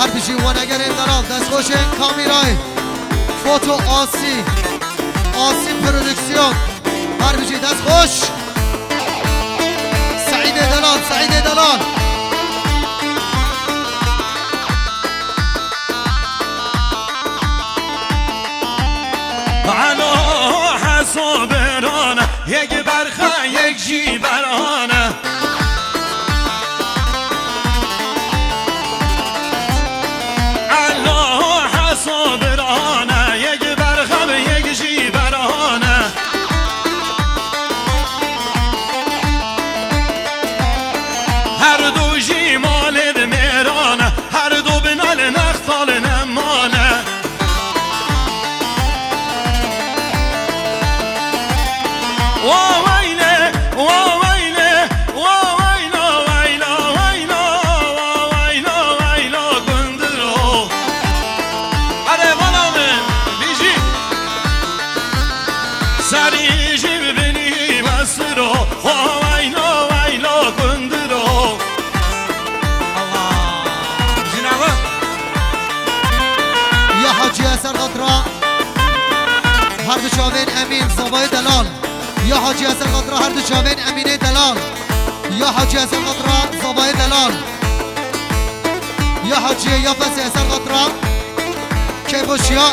هر بچی وانگرین دلال دست خوشین کامیرای فوتو آسی پرودکسیون هر بچی دست خوش سعید دلال على حسابرانه یک برخه یک جیبرانه على حسابرانه یک برخه به یک جیبرانه هر دو جی مال میرانه هر دو بنال نختال نمانه هر دو چاوین امین زبای دلال یا حاجی حسن قطرا هر دو چاوین امینه دلال یا حاجی حسن قطرا زبای دلال یا حاجی یا فسی حسن قطرا کیبوشیا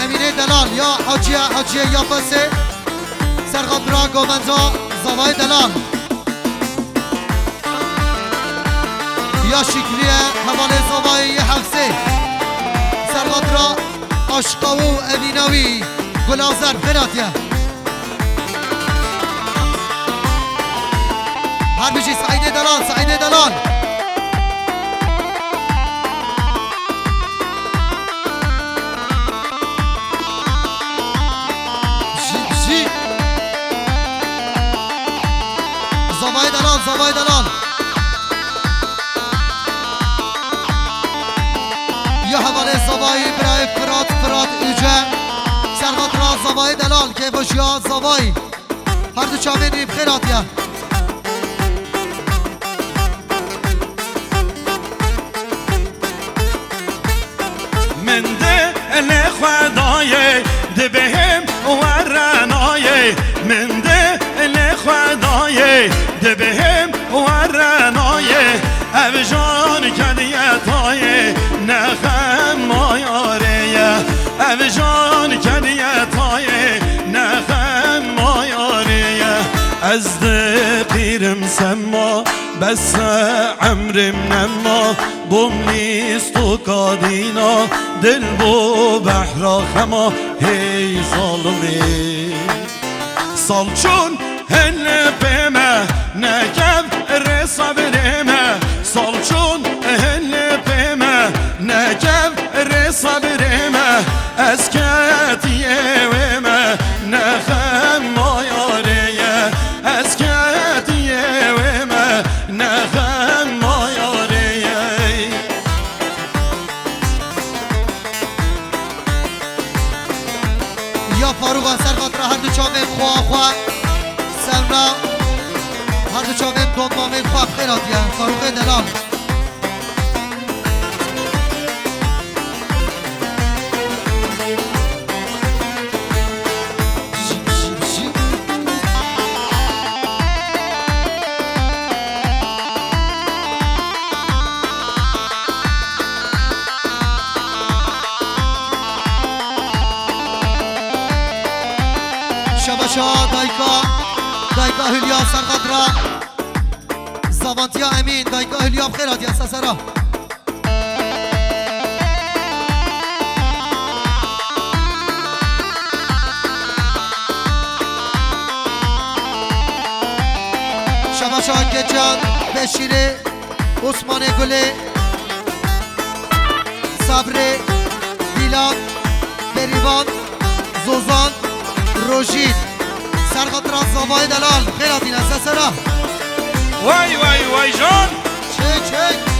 امینه دلال یا حاجی یا فسی سر قطرا گومنزا زبای دلال یا شکلیه حواله زبای حفظه سر قطرا عشقاو امیناوی گلازر فراتیه هر بچی سعید دلال زبای دلال یا حواله زبایی برای فرات ایجا سرغات را زبای دلال که باشیا زبایی هر دو چاوینی بخیراتیه من دل خدای ده بهم ورنای من دل خدای ده بهم ورنای او جان کدیتای نخم مایاریه او جان کدیتای نخم مایاریه از ده پیرم سما بس عمرم نما بوم نیست و کادینا دل بو بحرا خما هی ظالمی سال چون هل بمه نکب رصبرمه سال چون هل بمه نکب رصبرمه از کتیه ومه نخم مایاریه از کتیه ومه نخم مایاریه یا فاروق اثر قطره هر دو چاوین خواه سمنا هر دو چاوین دومامین خواه خیراتیه فاروق دلال شباشا دایکا هلیا سرقدرا زوانتیا امین دایکا هلیا بخیرات یا سسرا شباشا گجان بشیره عثمان گله صبر دیلان بریوان زوزان روژید سرقطران زبای دلال خیراتین از سرا وای جان چک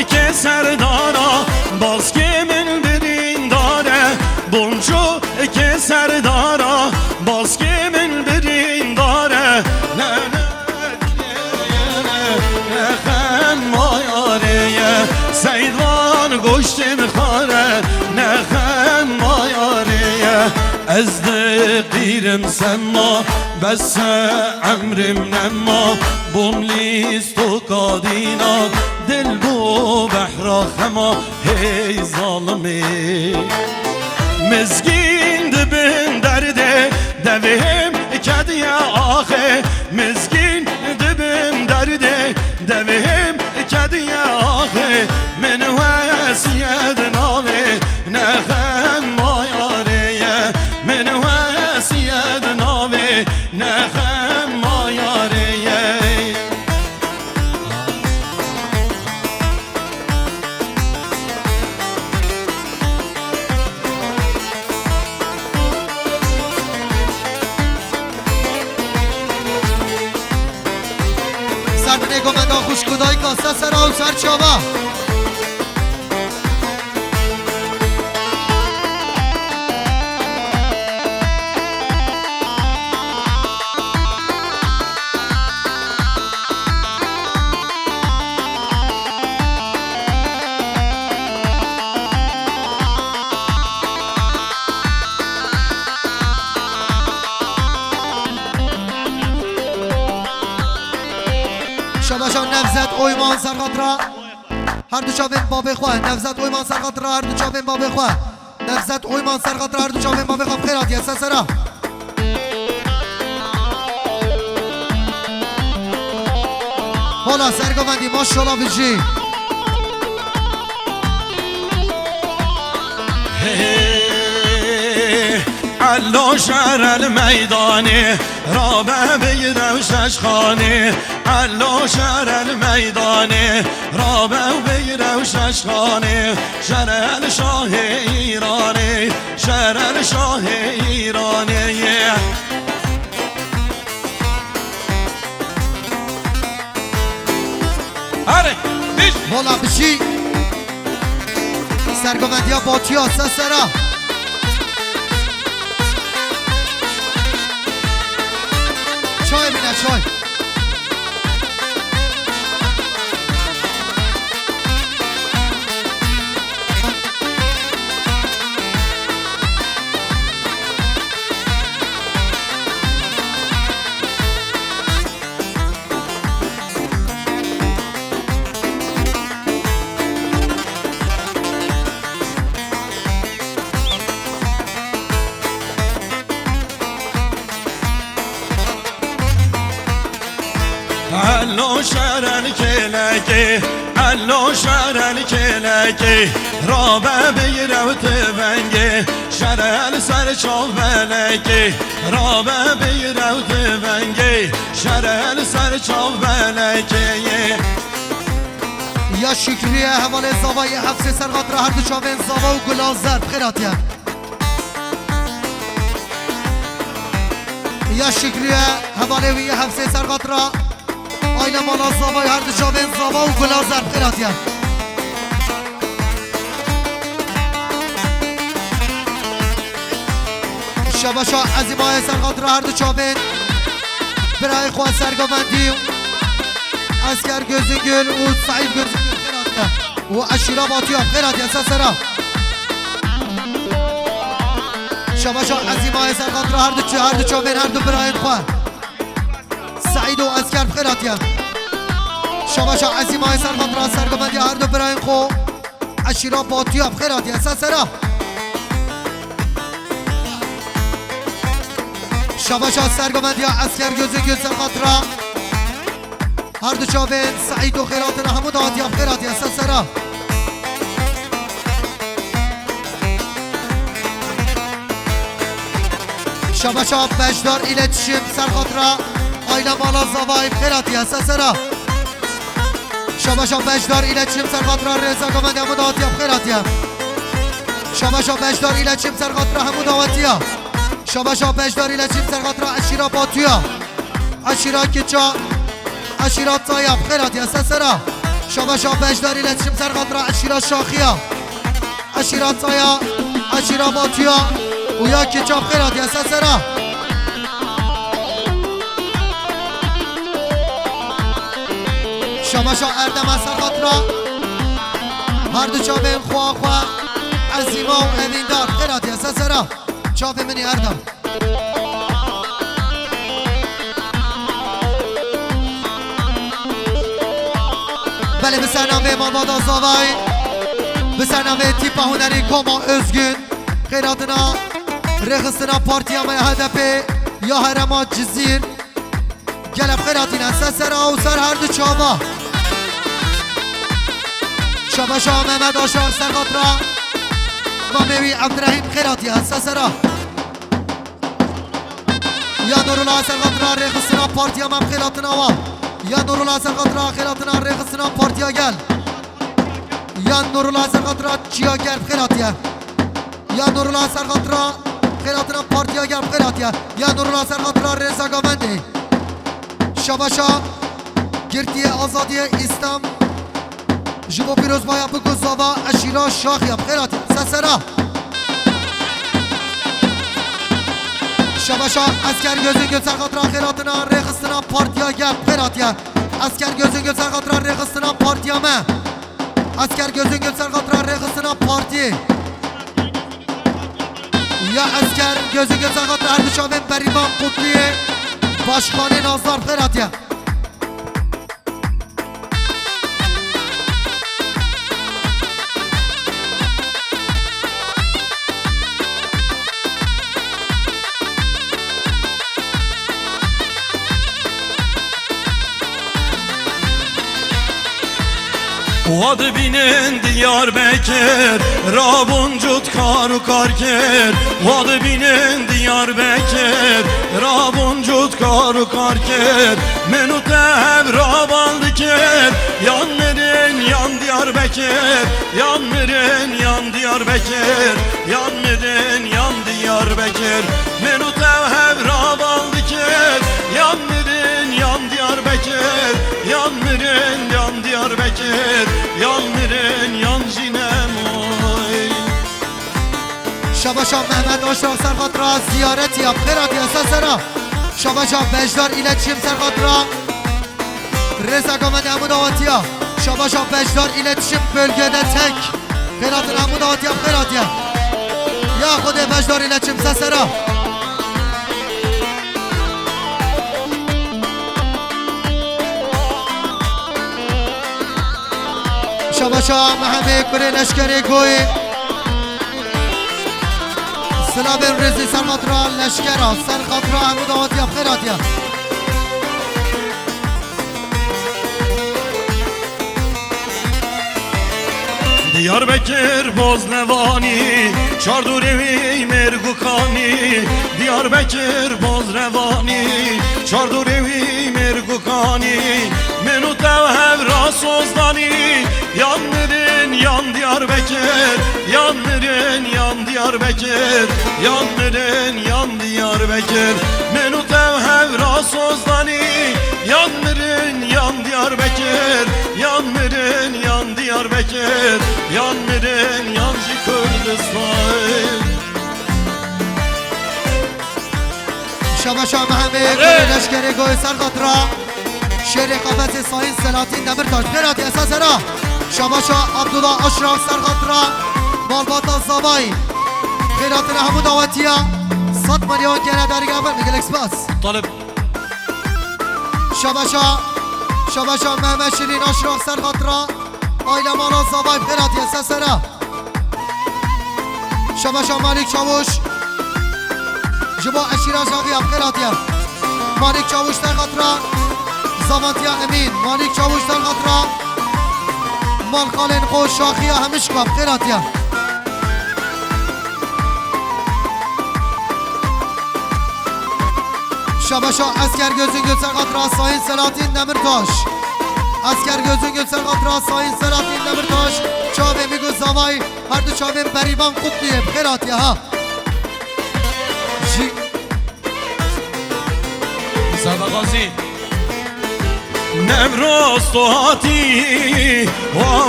که سردارا باز که من برین داره بونجو که سردارا باز که من برین داره نه نه نخم مایاره سیدوان گشتن خاره نخم مایاره از دقیرم سما بس عمرم نما بوملیست و قادینا دل بو بحرا خما هی ظالمی مزگین دبن درده دوهم کدی آخه مزگین دبن درده دوهم کدی آخه من واسیاد ناله نخم مایاره من واسیاد ناله نخم مایاره سر نگومدا خوش کدای کاسه سرا و سر چاوا شباشان نفزت اویمان سرقات را هر دو چاوین باب خواه نفزت اویمان سرقات را هر دو چاوین باب خواه نفزت اویمان سرقات را هر دو چاوین باب خواه خیرات یسا سرا حالا سرگوندی ماشالله بجی علو شهر المیدانی رابه بگیرم ششخانه علو شهر المیدانی رابه بگیرم ششخانه شهر شاه ایرانی شهر شاه ایرانی آره بیش حالا بجی سرگوندی ها باتی ها سرا چای بینه چای علو شهرن کلکی علو شهرن کلکی رابه بگیرم تفنگی شهرن سر چاو بلکی رابه بگیرم تفنگی شهرن سر چاو بلکی یا شکریه حواله زاوای حفظ سرقات را هر دو چاوین زاوا و گلال زرد خیراتیه یا شکریه حواله وی حفظ سرقات را آینه مالا زاوای هر دو چاوین زاوا و گلال زرد خیراتیه شباشا عزیمای سرقات را هر دو چاوین برای خواه سرگاوندی اسکر gözüngül و سعید gözüngül خیراتیه و اشیرا باتیه خیراتیه سسرا شباشا عزیمای سرقات را هر دو چاوین هر دو برای خواه سعید و اسکر خیراتیه شباشا عزیمای سرقات را سرگاوندی هر دو برای خو اشیرا باتیه خیراتیه سسرا شباشا سرگاوندی اسکر gözüngül سرقات را هر دو چاوین سعید و خیرات را همو دادی خیراتی سسرا شباشا بجدار ایلتشیم سرخات را آیلا مالا زوای خیراتی سسرا شباشا بجدار ایلتشیم سرخات را رزا گمند همو دادی خیراتی شباشا بجدار ایلتشیم سرخات را همو دادی شباشا بجدار ایلتشیم سرخات را اشیرا باتویا اشیرا که چا اشیرات طایب خیرات یا سسرا شما بجدار iletişim سر خاطر اشیرا شاخیا اشیرا تایا اشیرا باتیا و یا کچاب خیرات یا سسرا شما اردم از سر خاطر هر دو چاوه خواه خواه عزیما و امیندار خیرات یا سسرا چاوه منی اردم بله به سرنامه مانباد آزاوای به سرنامه تیپ هنری کاما özgün خیراتنا رخصنا پارتیامای هدف یا هرما جزیر گلب خیراتینا سسرا و سر هر دو چاوا شما شما محمد آشار سر خاطرا مامیوی عبدالرحیم خیراتی هست سسرا یا نورالله سر خاطرا رخصنا پارتیامم خیراتنا و یا نورالله سر خاطرا خیراتنا رخصنا پارتیا گل یا نورالله سر خاطرا چیا گرب خیراتیه یا نورالله سر خاطرا خیراتنا پارتیا گرب خیراتیه یا نورالله سر خاطرا رضا گاونده شباشا گرتی آزادی اسلام جبو پیروز بایا بگو زاوا اشیرا شاخیا خیراتیه سسرا شباشا اسکر gözün göz sarkatran خیراتنا رخصنا پارتیا گپ خیراتیه اسکر gözün göz sarkatran رخصنا پارتیا مه اسکر gözün göz sarkatran رخصنا پارتی یا اسکر gözün göz sarkatran اردشاوین بریمان قطلیه باشخانه نازدار خیراتیه Hadi binin Diyarbakır, Rabuncut karu karker. Hadi binin Diyarbakır, Rabuncut karu karker. Menut ev Rabandiker, yanların yan Diyarbakır, yanların yan Diyarbakır, yanların yan Diyarbakır. Menut ev Rabandiker, yanların yan Diyarbakır, yanların yan Diyarbakır. Yanların yan jinemoy شباشا محمد آشراق سر خاطرا زیارت یا خیرات یا سسرا شباشا بجدار iletişim سر خاطرا رضا گامد عمود آواتیا شباشا بجدار iletişim bölgede tek خیراتın عمود آواتیا خیرات یا خود بجدار iletişim سسرا شباشا محمد کره لشکری گوی سلام رزی سر خاطرا لشکرا سر خاطرا عمود آواتیا خیراتیا Diyarbakır Bozrevani Çardurevi Mergukani Diyarbakır Bozrevani Çardurevi Mergukani Menut evhev Rasozlani Yanların yan Diyarbakır Yanların yan Diyarbakır Yanların yan Diyarbakır Menut evhev Rasozlani Yanların yan Diyarbakır Yanların yan Diyarbakır Yanların yancı Kürdistan شباشا محمد کره لشکری گوی سر خاطرا شیر قفت ساین سلاطین دمرتاش خیرات یا سسرا شباشا عبدالله اشراف سر خاطرا مالباتا زابای خیراتنا همون دعوتیا 100 میلیون گره داری گفت میگل اکسپاس طالب شباشا محمد شیرین اشراف سر خاطرا آیلا مالا زابای خیرات یا سسرا شباشا مالک چاوش جبا اشیرا شاقی اب خیرات یا مالک چاوش سر خاطرا زامانتیا امین مالک چاوش سر خاطرا مال خالن خوش شاخی همش کب خیرات یا شباشا اسکر gözün göster خاطرا ساین سلاطین دمرتاش اسکر gözün göster خاطرا ساین سلاطین دمرتاش چاوه میگو زوای هر دو چاوه بریبان قطلیه خیرات یا ها Sabah Gazi نمروز تو هاتی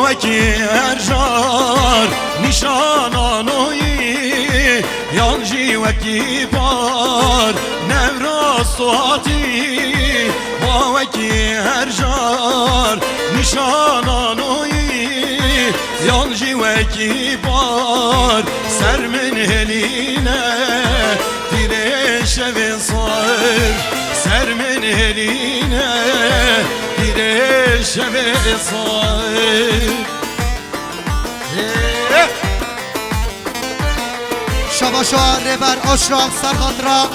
وکی ارجار نشانانوی یانجی وکی بار نمروز تو هاتی وکی ارجار نشانانوی یانجی وکی بار سر من هلینه دیره شوی صار سر من هلینه دیره شوی صار شباشا ربر اشراق سرخاطرا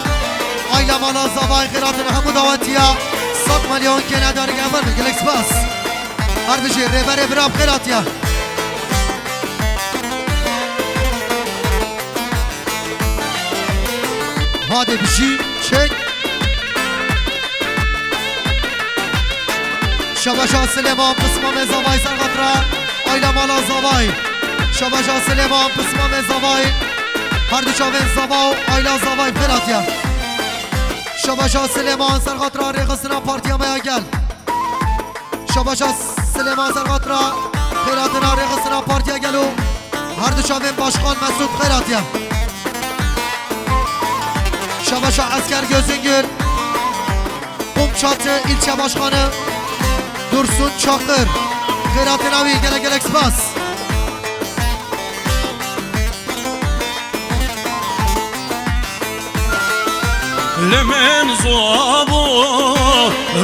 آیلا مالا زوای خیراتن همو دعوتیا 100 میلیون که نداره گمبر بگلکس باس هر بشی ربر برام خیراتیا هاده بشی چک شباشا سلیمان قسمام زوای سرخاطرا آیلا مالا زوای شباشا سلیمان قسمام زوای هر دو چاوین زوا و آیلا زوای خیراتیا شباشا سلیمان سرخاطرا ریخستنا پارتیا میا گل شباشا سلیمان سرخاطرا خیراتنا ریخستنا پارتیا گلو هر دو چاوین باشخان مسعود خیراتیا شباشا اسکر gözüngül قم çatı ilçe başkanı Dursun Çakır خیراتن آوی گله گلکس باس لمن زوابو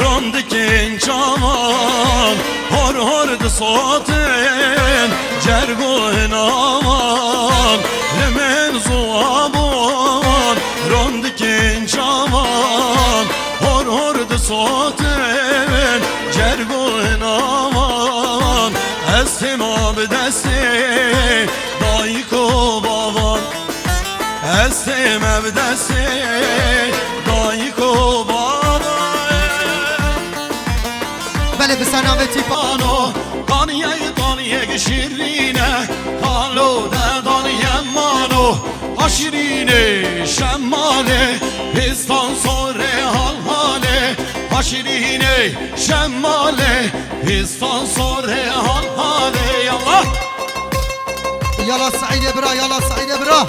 راندکن چامان هر هر دساتن جرگو هنامان لمن زوابو راندکن چامان هر هر دساتن جرگو هنامان استمام دسته دایکو بابان استمام دسته دایکو بابان بله به سناوتی بانو قانیه شیرینه حالو ددانیه مانو هاشیرینه شماله پستان سوره حال حاله هاشیرینه شماله پستان سوره حال حاله یالا یالا سعید برا یالا سعید برا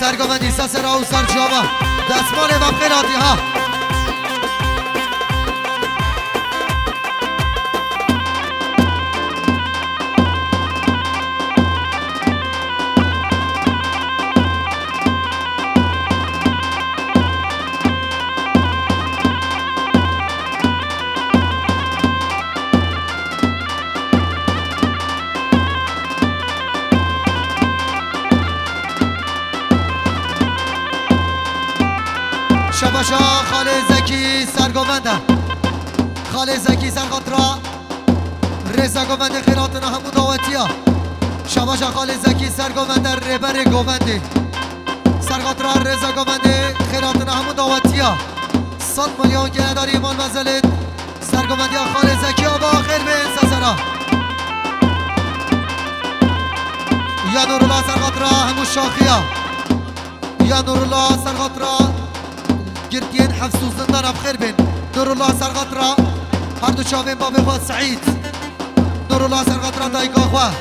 سرگامندی سسرا و سرجاوا دستمال و خیراتی ها شباشا خاله زکی سرگوونده خاله زکی سرخاطرا رزا گوونده خیراتنا همو دعوتیا شباشا خاله زکی سرگوونده ربر گوونده سرخاطرا رزا گوونده خیراتنا همو دعوتیا 100 میلیون که نداری ایمان مزلت سرگوونده خاله زکی آبا خیر به سسرا یا نورالله سرخاطرا همو شاخیا یا نورالله سرخاطرا گردین حفظ و زندان بخیر بین نورالله سرخاطرا هر دو چاوین باب باد سعید نورالله سرخاطرا دایگا خواه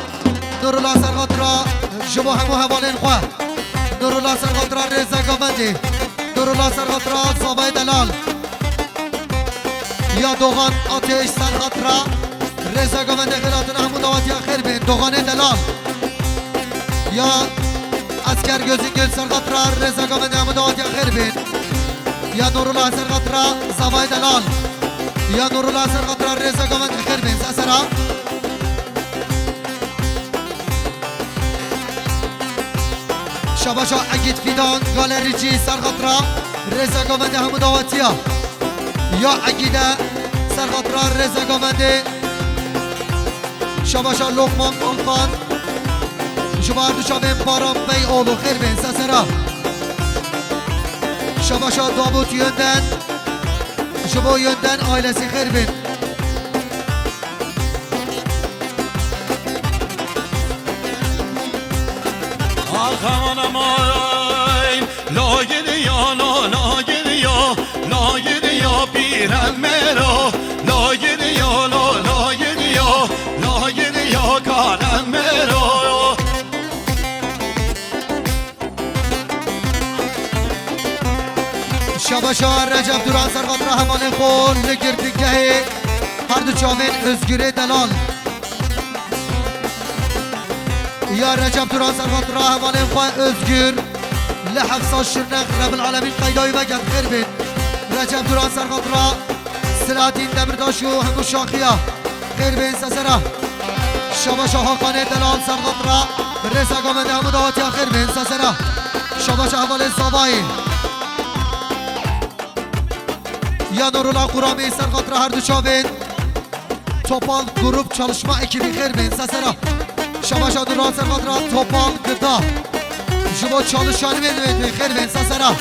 نورالله سرخاطرا جبا همو حوالین خواه نورالله سرخاطرا رزا گوندی نورالله سرخاطرا زابای دلال یا دوغان آتش سرخاطرا رزا گوندی خیراتنا همو دواتی خیر بین دوغان دلال یا اسکر gözüngül سرخاطرا رزا گوندی همو دواتی خیر بین یا نورالله سرخاطرا زوای دلال یا نورالله سرخاطرا رزا گوند خیر بین سسرا شباشا اگید فیدان گالریچی سرخاطرا رزا گوند همو دعوتیا یا اگیده سرخاطرا رزا گوند شباشا لقمان قلقان شما هر دو شابین باران بی اولو خیر بین سسرا شباشا داوود یönden شما yönden ailesi خیر بین آخمان ماین لا گریا لا گریا لا گریا پیرن مرا لا گریا لا گریا لا گریا کارن مرا شاباشا رجب دوران سرخاطر همان خون لگردگه هر دو چاوین özgüre دلال یا رجب دوران سرخاطر همان خون özgür لحفظ شرنق رب العالمین قیدای وگت خیر بید رجب دوران سرخاطر سلاتین دمرداشو همو شاخیا خیر بید سسرا شاباشا حقانه دلال سرخاطر رزا گامنده همو دهاتی خیر بید سسرا شاباشا حوال زبایی یا Nurullah Kurami Serhat'ra her düşavin Topal grup çalışma ekibi Kırmin Sesera Şabaşa Nurullah Serhat'ra Topal gıda Jibo çalışanı bedvendi Kırmin Sesera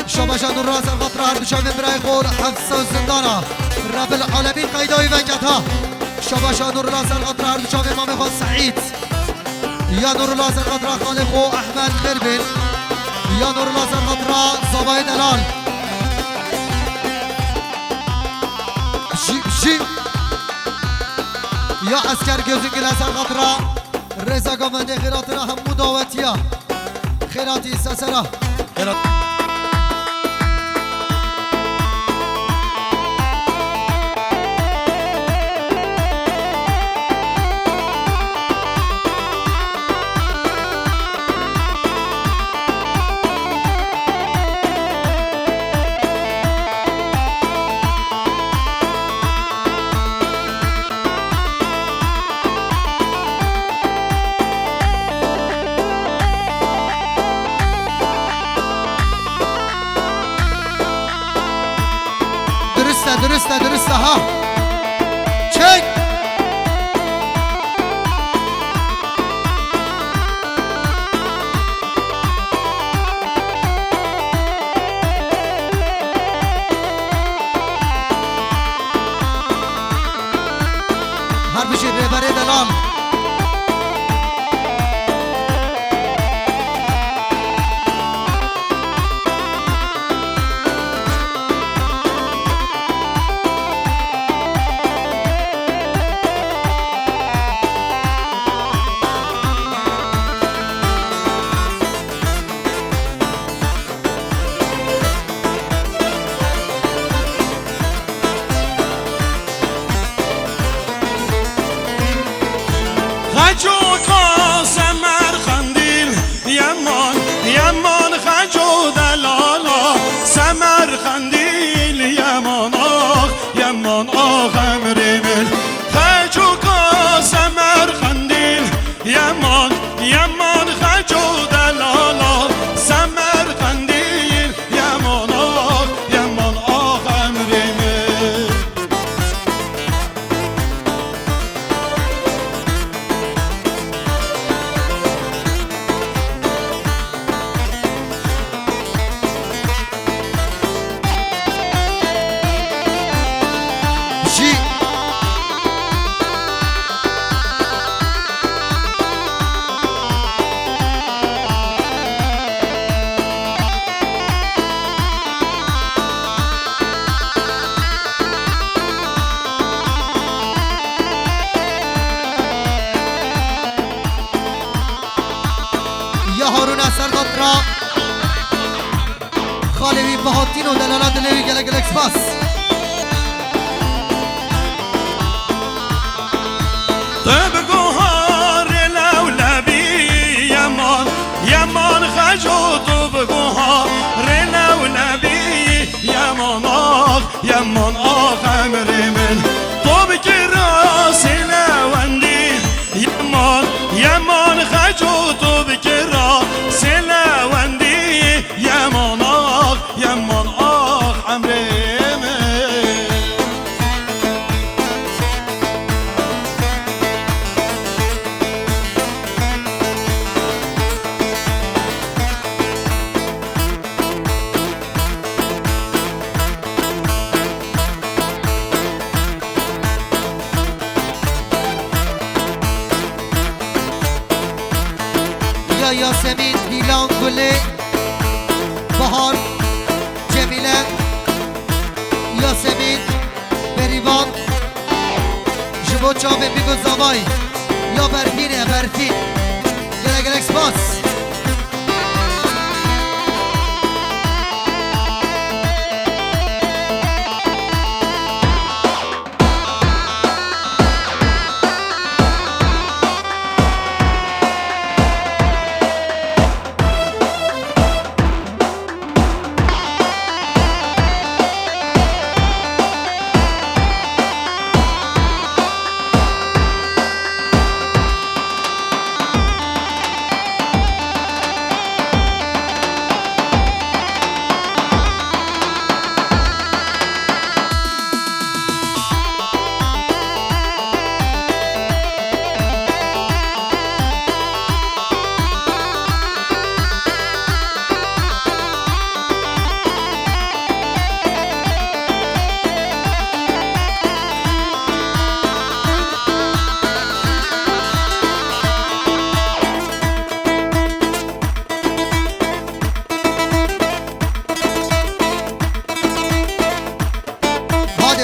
Şabaşa Nurullah Serhat'ra her düşavin Biray Khor Hafsa Zindana Rabbil Alemin Qaydoy ve Gatha Şabaşa Nurullah Serhat'ra her düşavin Mami Khos Sa'id Ya Nurullah Serhat'ra Khalikho Ahmed Kırmin Ya Nurullah Serhat'ra Zabay Delal یا اسکر gözün gilasan qatıra Reza Gamende xeyratına hammu davetiya Xeyrati sesera Xeyrat درسته ها چک هر بشی ریبره دلال هارون سرقط را خالوی بهاتین و دلالات لیوی گلک اکسپاس طبقو هار لولبی یمان خجو طبقو هار لولبی یمان آخ امری من طب که راس لوندی یمان خجو طب که راس لوندی یمان آخ امری جان گلی بهار جمیله یاسمین بریوان جبو چاوه بیگو زوای یا برفینه برفین گلک گلک سپاس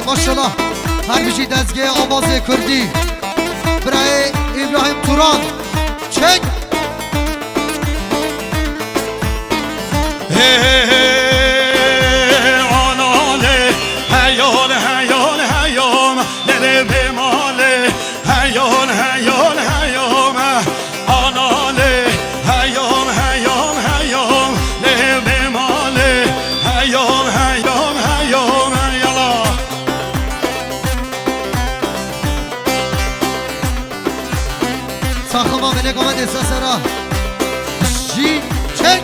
ماشالله هر بیشی دزگه آواز کردی برای ابراهیم توران چک آناله هیال هیال هیام نده به ماله هیال هیال هیام آناله هیام هیام هیام نده به ماله هیام هیام هیام یلا ساخما ملک آمد احساسرا جی چک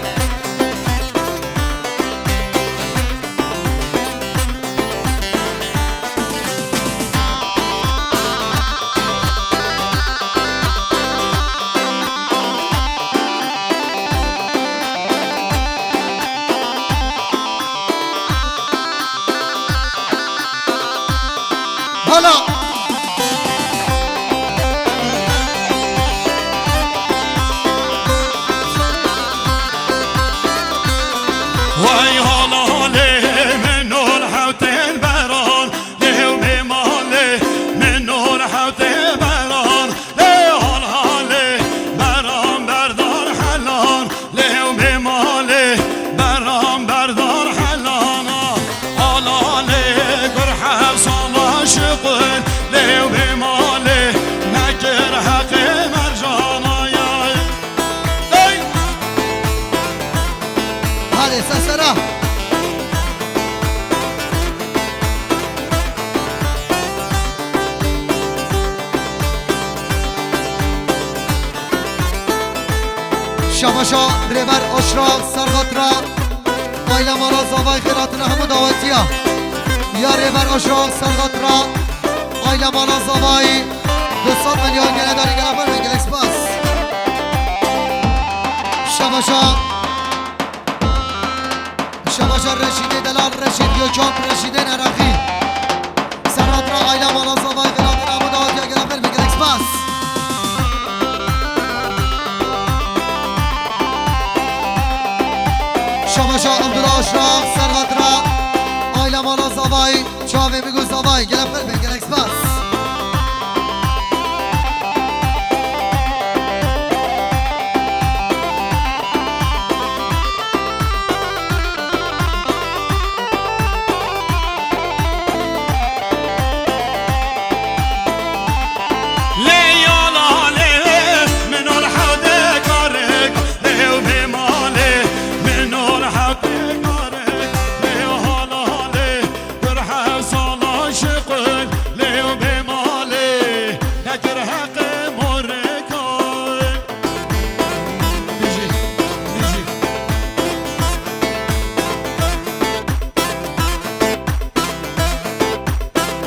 حالا وای حالاله من نور حوت البران له بماله من نور حوت البران له حالاله برام بردار حلان له بماله برام بردار حلان حالاله گرح صلا شقل له بماله نکر حق مرجانا یا هذا احساسرا شماشا ریبر اشرا سرخاطرا آیلا مالا زاوای خیراتنا همو دعوتیا یا ریبر اشرا سرخاطرا آیلا مالا زاوای 200 میلیون گله داری گله پر بگل اکسپاس شماشا شماشا رشید دلال رشید یوکان رشید نرخی سرخاطرا آیلا مالا زاوای خیراتنا همو دعوتیا گله پر بگل اکسپاس شماشا عبدالله اشراف سرغدرا آیلا مالا زاوای چاوه بگو زاوای گلم پر بگل اکسپاس